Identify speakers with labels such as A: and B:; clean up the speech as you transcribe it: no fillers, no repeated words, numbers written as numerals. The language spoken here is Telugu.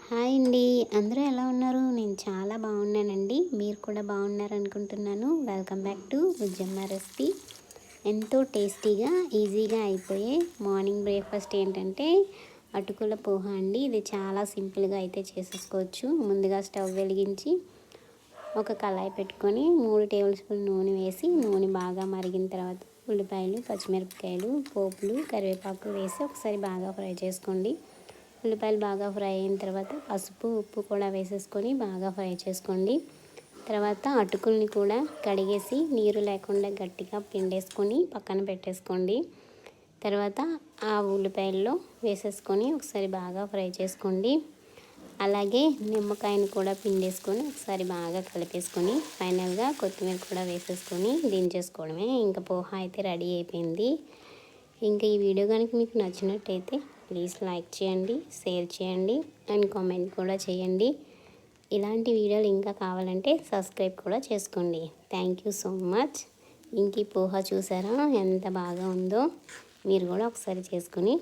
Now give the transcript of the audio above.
A: హాయ్ అండి. అందరూ ఎలా ఉన్నారు? నేను చాలా బాగున్నానండి. మీరు కూడా బాగున్నారనుకుంటున్నాను. Welcome back to Bujjamma recipe. ఎంతో టేస్టీగా ఈజీగా అయిపోయే మార్నింగ్ బ్రేక్ఫాస్ట్ ఏంటంటే అటుకుల పోహ అండి. ఇది చాలా సింపుల్గా అయితే చేసేసుకోవచ్చు. ముందుగా స్టవ్ వెలిగించి ఒక కళాయి పెట్టుకొని 3 టేబుల్ స్పూన్ నూనె వేసి నూనె బాగా మరిగిన తర్వాత ఉల్లిపాయలు, పచ్చిమిరపకాయలు, పోపులు, కరివేపాకు వేసి ఒకసారి బాగా ఫ్రై చేసుకోండి. ఉల్లిపాయలు బాగా ఫ్రై అయిన తర్వాత పసుపు, ఉప్పు కూడా వేసేసుకొని బాగా ఫ్రై చేసుకోండి. తర్వాత అటుకుల్ని కూడా కడిగేసి నీరు లేకుండా గట్టిగా పిండేసుకొని పక్కన పెట్టేసుకోండి. తర్వాత ఆ ఉల్లిపాయల్లో వేసేసుకొని ఒకసారి బాగా ఫ్రై చేసుకోండి. అలాగే నిమ్మకాయని కూడా పిండేసుకొని ఒకసారి బాగా కలిపేసుకొని ఫైనల్గా కొత్తిమీర కూడా వేసేసుకొని దించేసుకోవడమే. ఇంకా పోహ అయితే రెడీ అయిపోయింది. ఇంకా ఈ వీడియో కనుక మీకు నచ్చినట్టయితే ప్లీజ్ లైక్ చేయండి, షేర్ చేయండి అండ్ కామెంట్ కూడా చేయండి. ఇలాంటి వీడియోలు ఇంకా కావాలంటే సబ్స్క్రైబ్ కూడా చేసుకోండి. Thank you so much. ఇంక ఈ పోహ చూసారా ఎంత బాగా ఉందో? మీరు కూడా ఒకసారి చేసుకుని